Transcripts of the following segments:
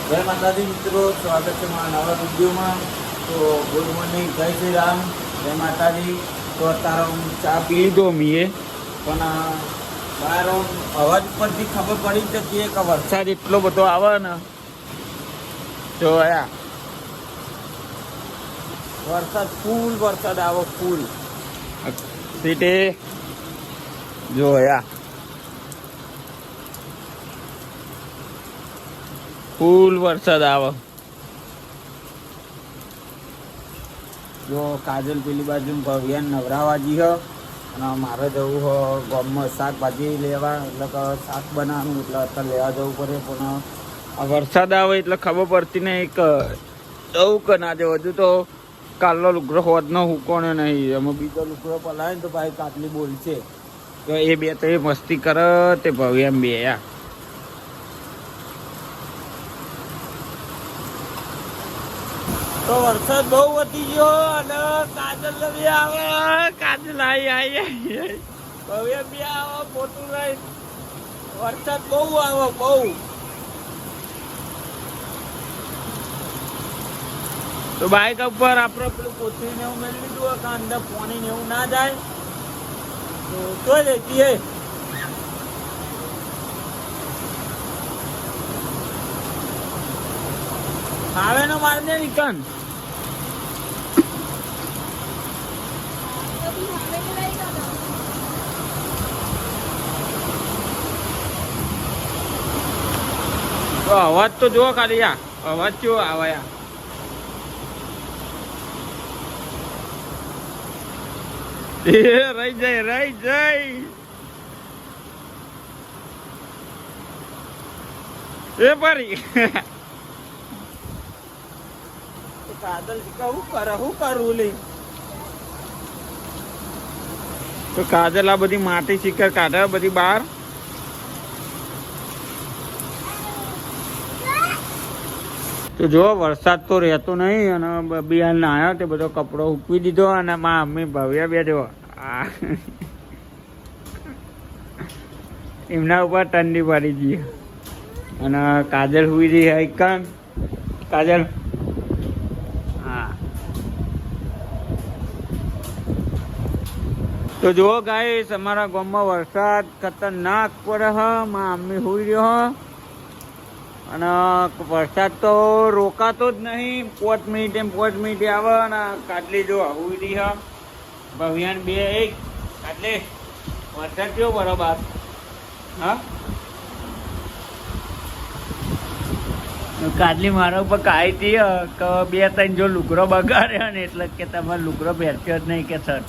જય માતાજી મિત્રો, સ્વાગત છે મારા નવા વિડીયોમાં. તો ગુડ મોર્નિંગ, જય શ્રી રામ, જય માતાજી. તો અત્યારે હું ચા પી લીધો મીએ, પણ બહાર અવાજ પરથી ખબર પડી જતી કે વરસાદ એટલો બધો આવે ને. જો આયા વરસાદ ફૂલ વરસાદ આવે ફૂલ સીટે. જો આયા ફૂલ વરસાદ આવે. જો કાજલ પેલી બાજુ ભવ્યાન નવરાવાજી હ અને મારે જવું હ ગામમાં શાકભાજી લેવા, એટલે કે શાક બનાવવાનું, એટલે અત્યારે લેવા જવું પડે. પણ આ વરસાદ આવે એટલે ખબર પડતી નહીં કે જવું કે ના જવું. હજુ તો કાલનો લુગડો હોદનો હુકોને નહીં, એમાં બીજો લુગડો પલાવે ને તો ભાઈ કાટલી બોલશે. તો એ બે તો એ મસ્તી કરે તે ભવ્યામ બે યા. તો વરસાદ બહુ વધી ગયો અને કાજલ બી આવે, કાજલ આવી ભવ્ય બી આવે, મોટું રહી. વરસાદ બહુ આવે બહુ. તો બાઈક ઉપર આપણે પેલું કોથળીને એવું મેળવી લીધું કે અંદર પાણી ને એવું ના જાય. તો જોઈ લેતીએ. આવે નો માર દે નિકન. તો અવાજ તો જો ખાલી યા અવાજ કેવો આવે યા. રહી જાય એ પરી. કાજલ હું કરું લે. તો કાજલ આ બધી માટી શિખર કાઢે બધી બહાર. તો જો વરસાદ તો રહેતો નહીં અને બિહાર આવ્યો તે બધો કપડો ઉકવી દીધો અને મા મમ્મી ભવ્યા બે જો એમના ઉપર ઠંડી પડી ગઈ અને કાજલ હુઈ રહી હૈકન. કાજલ હા. તો જો ગાઈસ અમારા ગામમાં વરસાદ ખતરનાક પડે હ. મા મમ્મી હુઈ રહ્યો અને વરસાદ તો રોકાતો જ નહીં. 5 મિનિટે આવે અને કાટલી જો હુઈ રહી હ. ભવ્યાન બે એક કાટલી વરસાદ કેવો બરોબર. હા કાટલી મારા ઉપર કાઈ હતી કે 2-3 જો લુગડો બગાડ્યો ને એટલે કે તમારે લુગડો પહેરતો જ નહીં કે સર.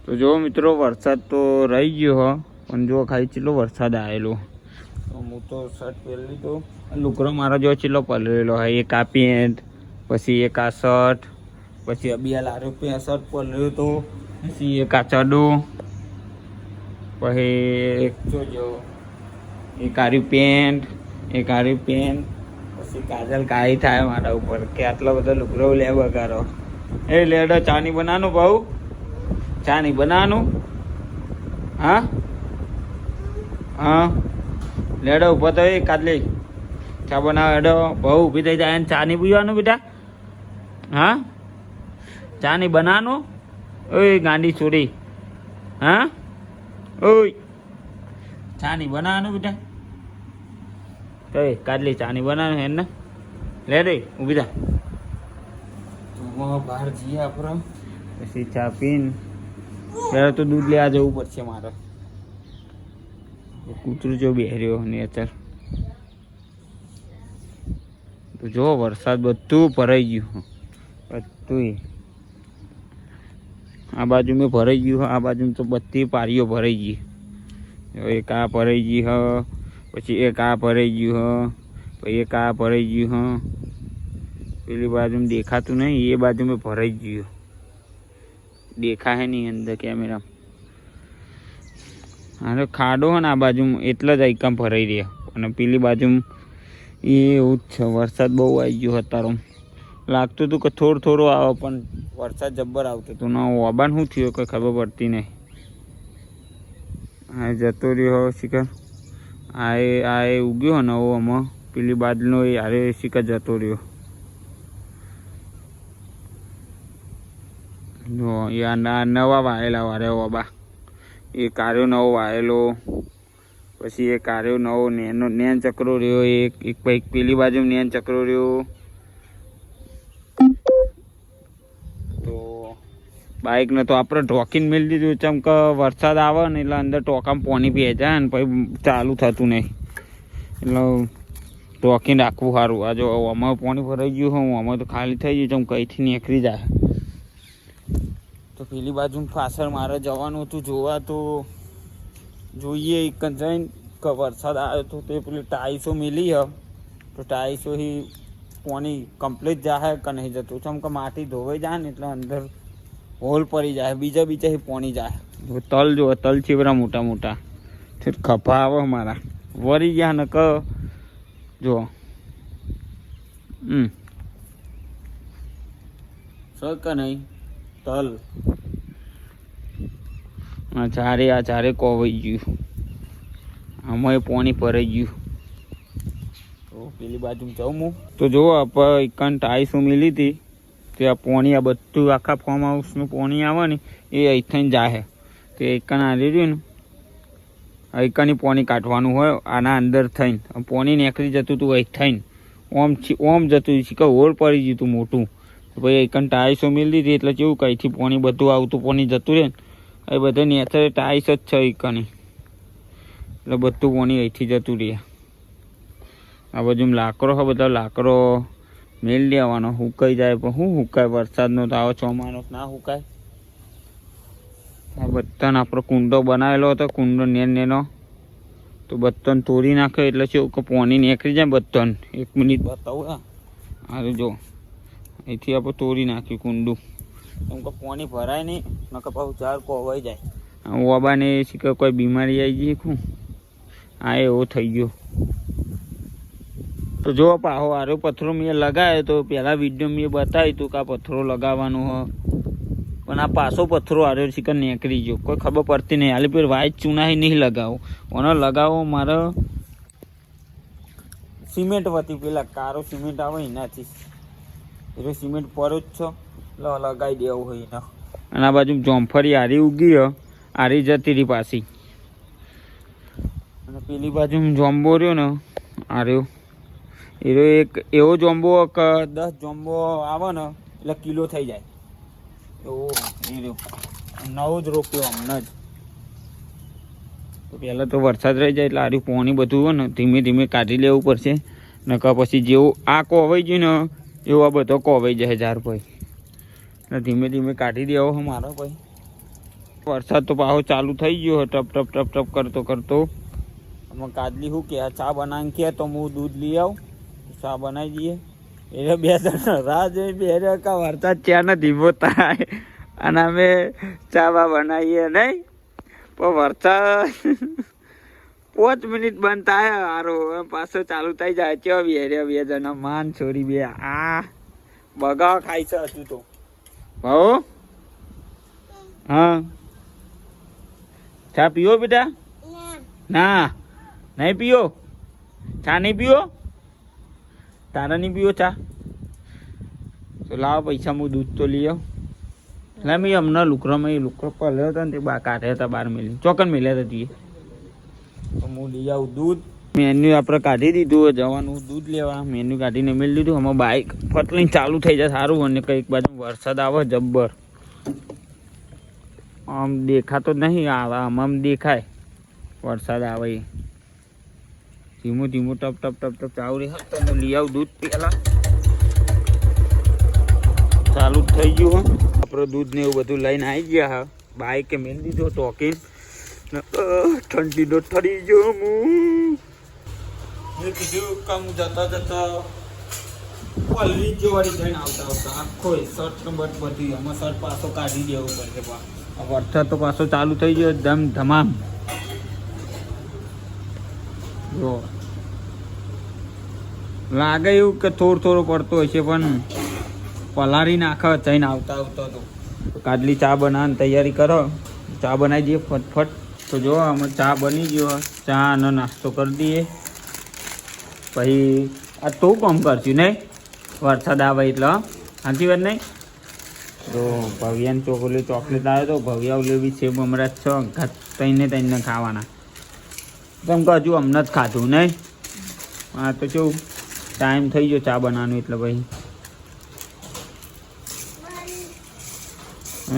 તો જો મિત્રો વરસાદ તો રહી ગયો હો, પણ જો ખાલી ચેટલો વરસાદ આવેલો. તો હું તો શર્ટ પહેરી લીધો. લુગડો મારો જો ચેટલો પલળેલો હોય. એક આ પેન્ટ, પછી એક આ શર્ટ, પછી અબિયા લારો શર્ટ પલળ્યો હતો, પછી એક આ ચડો, પછી એક જોજો એક આર્યું પેન્ટ, એક આર્યું પેન્ટ. પછી કાજલ કાઈ થાય મારા ઉપર કે આટલો બધો લુગડો લે બગાડો. એ લેડો ચા નહીં બનાવવાનું ભાઉ, ચા નહીં બનાવવાનું. હા હા લેડો ઉભો તો એ કાજલી ચા બનાવો. હેડો બહુ ઊભી થઈ જાય. ચા નહીં પીવાનું બેટા. હા ચા નહીં બનાવવાનું. ઓય ગાંડી છોડી. હા ઓય ચા નહીં બનાવવાનું બેટા. તો કાજલી ચા નહીં બનાવવાનું હે ને. લે રે ઊભી થા. બહાર જઈએ આપણે પછી ચા પીને ત્યારે તો દૂધ લેવા જવું પડશે મારે. કૂતરું જો બેહર્યો ને અત્યારે તો જો વરસાદ બધું ભરાઈ ગયું. બધું આ બાજુ મેં ભરાઈ ગયું. આ બાજુ તો બધી પારીઓ ભરાઈ ગઈ. એક આ ભરાઈ ગઈ હ, પછી એક આ ભરાઈ ગયું હ, પછી એક આ ભરાઈ ગયું હ. પેલી બાજુ દેખાતું નહીં, એ બાજુ મેં ભરાઈ ગયું. દેખાય નહીં અંદર કેમેરા. હા ખાડો હોય ને આ બાજુ એટલા જ આઈકમ ભરાઈ રહ્યા. અને પેલી બાજુ એ એવું જ છે. વરસાદ બહુ આવી ગયો અત્યારે. લાગતું હતું કે થોડું આવે પણ વરસાદ જબ્બર આવતો હતો. ના ઓબાન શું થયું કંઈ ખબર પડતી નહીં. હા જતો રહ્યો શિખર. આ ઉગ્યો ને આમાં પેલી બાજુનો એ હારે શીખ જતો રહ્યો. જો યા નવા વાયેલા વારે ઓબા એ કાર્યો નવો વાયેલો, પછી એ કાર્યો નવો નેન ચક્રો રહ્યો, એક પેલી બાજુ નેન ચક્રો રહ્યો. તો બાઇકને તો આપણે ઢોકીને મેળ દીધું, ચમ કે વરસાદ આવે ને એટલે અંદર ટોકામાં પાણી પી જાય ને પછી ચાલુ થતું નહીં, એટલે ઢોકીને રાખવું સારું. આ જો આમાં પાણી ભરાઈ ગયું હોય, આમાં તો ખાલી થઈ ગયું, ચમ કંઈથી નીકળી જાય. તો પેલી બાજુ પાછળ મારે જવાનું હતું જોવા, તો જોઈએ એક જઈને કે વરસાદ આવ્યો તો તે પેલી ટાઈસો મિલી હ, તો ટાઈસો પાણી કમ્પ્લીટ જાય કે નહીં જતું, ચમ કે માટી ધોવાઈ જાય ને એટલે અંદર હોલ પડી જાય, બીજા પાણી જાય. તલ જો તલ ચીવરા મોટા મોટા ખભા આવે મારા વરી ગયા ને ક જો કે નહીં તલ આ ચારે કોવાઈ ગયું, આમાં પાણી ભરાઈ ગયું. તો પેલી બાજુ જાઉં હું તો જો આપણે એકાન ટાઈસો મિલી હતી, ત્યાં પાણી આ બધું આખા ફાર્મ હાઉસનું પાણી આવે ને એ અહીંથી જાય. તો એકાન આવી રહ્યું ને અહીંકાની પાણી કાઢવાનું હોય, આના અંદર થઈને પાણી નીકળી જતું હતું અહીં થઈને ઓમ જતું કે હોલ પડી ગયું હતું મોટું. પછી અહીંકાન ટાઈસો મિલી દીધી એટલે કેવું કંઈથી પાણી બધું આવતું પાણી જતું રહે ને, એ બધા નેચર ટાઈસ જ છે અહીંકાની, એટલે બધું પાણી અહીંથી જતું રહે. આ બાજુ લાકડો હોય, બધા લાકડો મેળ લેવાનો, સુકાઈ જાય પણ શું સુકાય, વરસાદનો તો આવો ચોમાનો ના સુકાય. આ બધાને આપણો કુંડો બનાવેલો હતો, કુંડો નેનો, તો બધાને તોડી નાખે એટલે શું કે પાણી નીકળી જાય બધાને. 1 મિનિટ બતાવું હા જો અહીંથી આપણે તોડી નાખ્યું કુંડું, કેમ કે પાણી ભરાય નહીં નકર પાછું ઝાડ કોવાઈ જાય. ઓબાને શીખે કોઈ બીમારી આવી ગઈ શું, હા એવો થઈ ગયો. તો જો પાહો આરો પથ્થરો મેં લગાવ્યો, તો પહેલાં વિડીયો મેં બતાવ્યું હતું કે આ પથ્થરો લગાવવાનો હોય, પણ આ પાછો પથ્થરો આરો શીખર નીકળી ગયો, કોઈ ખબર પડતી નહીં. હાલે પેલું વાઇટ ચૂનાઈ નહીં લગાવો, ઓનો લગાવો મારે સિમેન્ટ વતી, પેલા કારો સિમેન્ટ આવે એનાથી, એટલે સિમેન્ટ પર જ છો એટલે લગાવી દેવું હોય એના. અને આ બાજુ જોમફળી હારી ઉગી હ, હારી જતી રહી પાછી. અને પેલી બાજુ જોંબો રહ્યો ને હાર્યો, એનો એક એવો જોંબો 10 જોંબો આવે ને એટલે કિલો થઈ જાય એવો રહ્યો, નવો જ રોપ્યો હમણાં જ. તો પહેલાં તો વરસાદ રહી જાય એટલે હારું પાણી બધું હોય ને ધીમે ધીમે કાઢી લેવું પડશે, નકર પછી જેવું આ કોવાઈ ગયું ને એવું આ બધો કોવાઈ જાય ઝાડ ભાઈ, એટલે ધીમે ધીમે કાઢી દેવો હોય મારો ભાઈ. વરસાદ તો પાછો ચાલુ થઈ ગયો ટપ કરતો. અમે કાજલી શું કે ચા બનાવીને કે તો હું દૂધ લઈ આવું, ચા બનાવી દઈએ. એટલે 2 જણા રાહ જોઈ બે કા વરસાદ ચા ને ધીમો થાય અને અમે ચા બનાવીએ નહીં, પણ વરસાદ 5 મિનિટ બંધ થાય સારો પાછો ચાલુ થઈ જાય. ચો બે જણા માન છોડી બે આ બગાવ ખાઈ છે હજુ તો ભાવ. હા ચા પીવો બેટા? ના નહીં પીવો ચા, નહીં પીવો તારા નહીં પીવો ચા? તો લાવો પૈસા હું દૂધ તો લઈ આવું. એટલે મેં હમણાં લુકરો પલ્યો હતો ને તે કાઢ્યા હતા 12 મિલી ચોકન મિલ્યા હતા તીએ, તો હું લઈ આવું દૂધ. મેન્યુ આપણે કાઢી દીધું, જવાનું દૂધ લેવા મેન્યુ કાઢીને મેળ દીધું. આમાં બાઇક ફટલીને ચાલુ થઈ જાય સારું, અને કંઈક બાજુ વરસાદ આવે જબ્બર, આમ દેખાતો જ નહીં આવે, આમ દેખાય વરસાદ આવે. ધીમું ટપ ચાલુ રહે. તો લઈ આવું દૂધ પહેલાં, ચાલુ જ થઈ ગયું હોય આપણે દૂધ ને એવું બધું લઈને આવી ગયા હા. બાઇકે મેળ દીધો ટોકીને, ઠંડીનો ઠરી ગયો. મેં કીધું કામ જતા પલવી જોવાળી થઈને આવતા આખો શર્ટ ને બધી આમાં શર્ટ પાછો કાઢી દેવું પડશે. વરસાદ તો પાછો ચાલુ થઈ ગયો ધમામ. જો લાગે એવું કે થોડો પડતો હોય છે, પણ પલારી નાખે જઈને આવતા તો કાજલી ચા બનાવવાની તૈયારી કરો. ચા બનાવી દઈએ ફટફટ. તો જો અમે ચા બની ગયો, ચા અને નાસ્તો કરી દઈએ. પછી આ તો કામ કરશું નહીં વરસાદ આવે એટલે સાચી વાત નહીં. તો ભવ્યાને ચોકલેટ આવ્યો તો ભવ્યા લેવી છે મમરા છ તઈને ખાવાના કેમ કે હજુ અમને જ ખાધું નહીં. હા તો કેવું ટાઈમ થઈ ગયો ચા બનાવવાનું એટલે પછી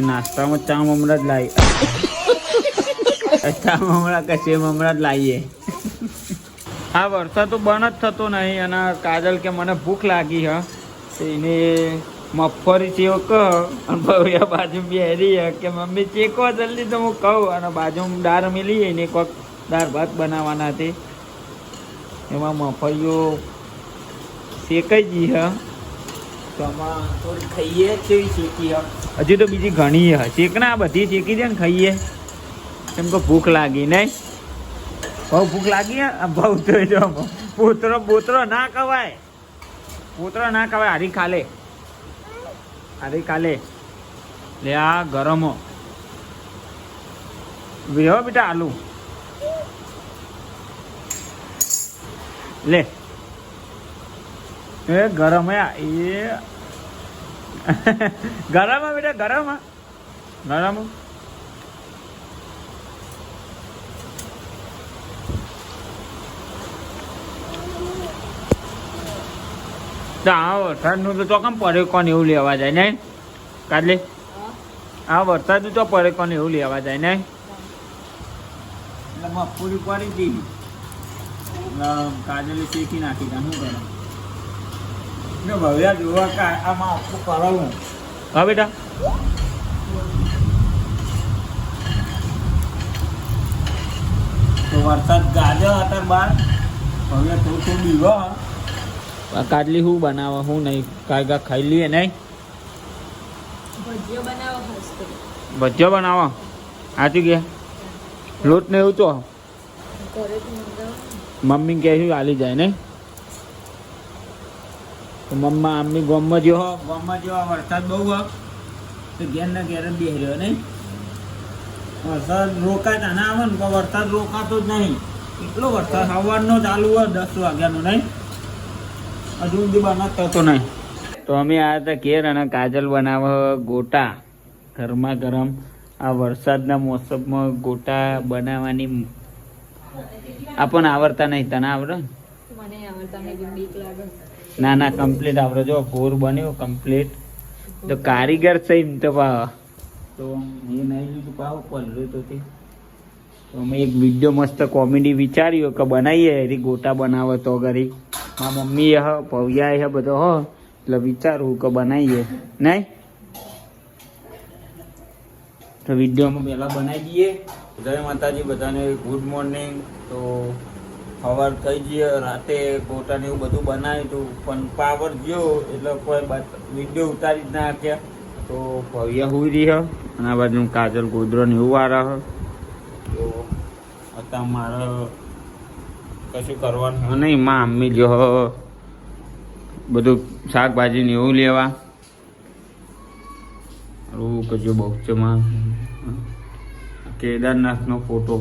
નાસ્તામાં ચા મમરા જ લાવી ચા મમરા કશે મમરા જ લાવીએ. હા વરસાદ તો બંધ જ થતો નહીં અને કાજલ કે મને ભૂખ લાગી હ એને મગફળી ચેવો કહો અને ભવ્યા બાજુ બેરી કે મમ્મી ચેકો જલ્દી તો હું કહું અને બાજુમાં દાળ મિલી ને કોઈક દાળ ભાત બનાવવાના હતી એમાં મગફળીઓ શેકાઈ ગઈ હ તો આમાં થોડી ખાઈએ કેવી શેકી હ હજી તો બીજી ઘણી હ શેકના બધી શેકી દે ને ખાઈએ કેમ કે ભૂખ લાગી નહીં. બહુ ભૂખ લાગી હે બહુ તો જો પોતરો ના કવાય હારી ખાલે લે આ ગરમો વેહો બેટા આલુ લે એ ગરમ એ ગરમ બેટા ગરમ આ વરસાદનું તો ચોકમ પડે કોને એવું લેવા જાય નહીં કાલે આ વરસાદનું તો પડે કોને એવું લેવા જાય નહીં એટલે મગફળી પડી હતી કાજલે શેકી નાખી તા શું કરે ભવ્યા જોવા કે આમાં આખું કરાવું હા બેટા તો વરસાદ ગાજો અત્યારે બાર ભવ્યા થોડું બીવો કાટલી શું બનાવે શું નહીં કાંઈ ખાઈ લઈએ નહીં ભજીયો બનાવો સાચું કે લોટ ને એવું તો મમ્મી કહે છે હાલી જાય નહીં તો મમ્મી ગોમમાં જો વરસાદ બહુ તો ઘેર ને ઘેર જ બેસી રહ્યો નહીં વરસાદ રોકાતા ના આવે ને વરસાદ રોકાતો જ નહીં એટલો વરસાદ સવારનો ચાલુ હોય 10 વાગ્યાનો નહીં હજુ સુધી બનાવતો હતો નહીં. તો અમે આવ્યા હતા ઘેર અને કાજલ બનાવે ગોટા ગરમા ગરમ આ વરસાદના મોસમમાં ગોટા બનાવવાની આપણને આવડતા નહીં તને આવડે ના કમ્પ્લીટ આવડે જો ઘોર બન્યો કમ્પ્લીટ તો કારીગર છે એમ તો ભાવ તો એ નહીં લીધું ભાવ પલ્લું તો અમે એક વિડીયો મસ્ત કોમેડી વિચાર્યો કે બનાવીએ એરી ગોટા બનાવે તો ઘરી મારા મમ્મી હ ભવ્યા હે બધો હો એટલે વિચારું કે બનાવીએ નહીં તો વિડીયોમાં પહેલાં બનાવી દઈએ. જય માતાજી બધાને ગુડ મોર્નિંગ. તો સવાર થઈ જઈએ રાતે ગોટાને એવું બધું બનાવ્યું હતું પણ પાવર ગયો એટલે કોઈ વિડીયો ઉતારી જ ના નાખ્યા. તો ભવ્યા હુઈ રહી હ અને આ બાજુ કાજલ ગોદરો ને એવું વારા હ તો અત્યારે મારે કશું કરવાનું નહીં માં મમ્મી જો બધું શાકભાજી ને એવું લેવા કજો બહુચમાં કેદારનાથનો ફોટો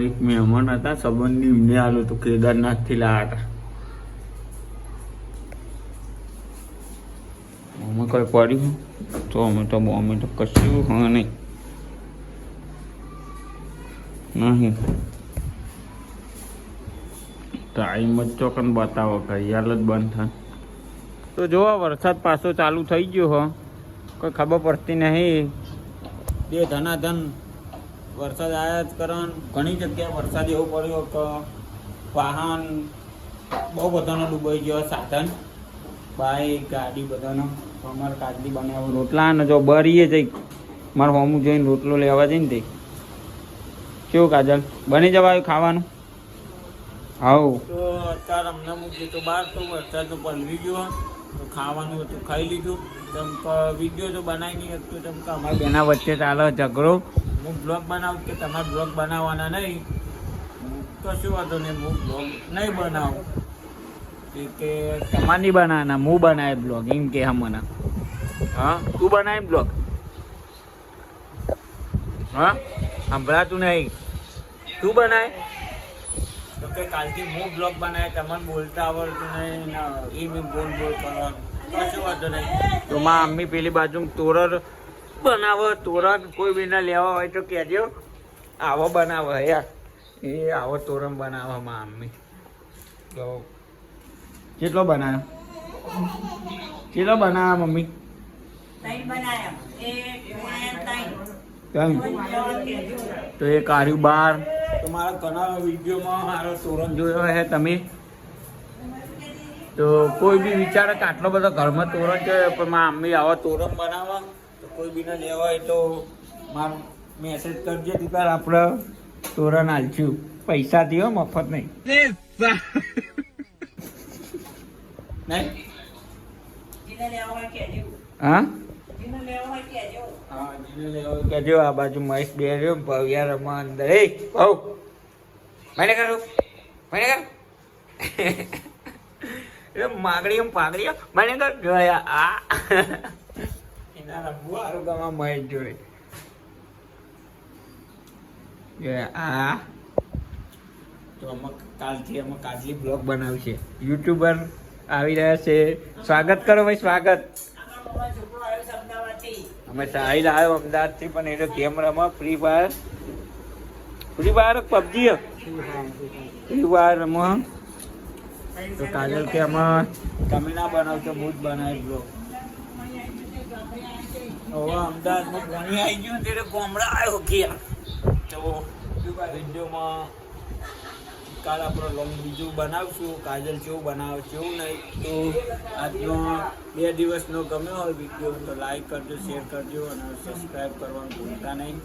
એક મહેમાન હતા સંબંધી એમને આલો તો કેદારનાથથી લાવ્યા હતા અમે કઈ પડ્યું તો અમે તો કશું હા નહીં ટાઈમ જ ચોકન બતાવો ઘડિયાળ જ બંધ થાય તો જોવા વરસાદ પાછો ચાલુ થઈ ગયો હો કોઈ ખબર પડતી નહીં બે ધનાધન વરસાદ આવ્યા જ કરે ઘણી જગ્યાએ વરસાદ એવો પડ્યો કે વાહન બહુ બધાનો ડૂબાઈ ગયો સાધન બાઈક ગાડી બધાનો અમારે કાજલી બનાવો રોટલા ને જો બરીએ જઈ મારે હોમું જોઈને રોટલો લેવા જઈને તે કેવું કાજલ બની જવાયું ખાવાનું હાઉ તો અત્યારે અમને મૂકી તો બહાર તો વરસાદ તો પલવી ગયો તો ખાવાનું હતું ખાઈ લીધું તેમ કે વિડીયો તો બનાવી નહીં હતું તેમ કે અમારી બેના વચ્ચે ચાલે ઝઘડો હું બ્લોગ બનાવું કે તમારે બ્લોગ બનાવવાના નહીં કશું વાંધો નહીં હું બ્લોગ નહીં બનાવું કે તમારે નહીં બનાવવાના હું બનાવે બ્લોગ એમ કે મને હા તું બનાવે બ્લોગ હા સંભળાતું નહીં તું બનાવે તો કે કે કાલથી હું બ્લોગ બનાવે તમને બોલતા આવડતું નહીં ને એ મેં બોલ કરવાનું કશું વાંધો નહીં. તો માં મમ્મી પેલી બાજુ તોરણ બનાવો, તોરણ કોઈ બીના લેવા હોય તો કહેજો. આવો બનાવો યાર, એ આવો તોરણ બનાવો માં મમ્મી. તો કેટલો બનાવ્યો, કેટલો બનાવ્યા મમ્મી? તો એ કાઢ્યું બહાર. તો મારા ઘણા વિડીયોમાં મારો તોરણ જોયો હે તમે. તો કોઈ બી વિચારે કે આટલો બધો ઘરમાં તોરણ છે પણ મારા મમ્મી આવા તોરણ બનાવવા, તો કોઈ બીને લેવા હોય તો મારો મેસેજ કરજે. દીકરા આપણે તોરણ હાલશું પૈસાથી, હો મફત નહીં. નહીં હા હા, જીને લેવા હોય કહેજો. આ બાજુ મહેશ બે રહ્યો, ભવ્યા રમવા અંદર. એ ભાવ મને કરું, મને કર એટલે માગડીઓ પાગડીઓ મને કર જોયા. આ એના રમવું સારું ગમા મહેશ જોડે. આ તો અમે કાલથી અમે કાજલી બ્લોગ બનાવશે. યુટ્યુબર આવી રહ્યા છે. સ્વાગત કરો ભાઈ, સ્વાગત. અમે સાહિલ આવ્યો અમદાવાદથી, પણ એ તો ગેમ રમો free fire. Free fire PUBG free fire રમો. તો કાજલ કે અમે તમે ના બનાવશો, હું જ બનાવી બ્લોગ. હવે અમદાવાદમાં પાણી આવી ગયું ત્યારે ગામડા આવ્યો ગયા. તો વિડીયોમાં કાલ આપણો લોંગ બીજું બનાવશું. કાજલ કેવું બનાવે કેવું નહીં. તો આજનો 2 દિવસનો ગમ્યો હોય વિડીયો તો લાઈક કરજો, શેર કરજો અને સબસ્ક્રાઈબ કરવાનું ભૂલતા નહીં.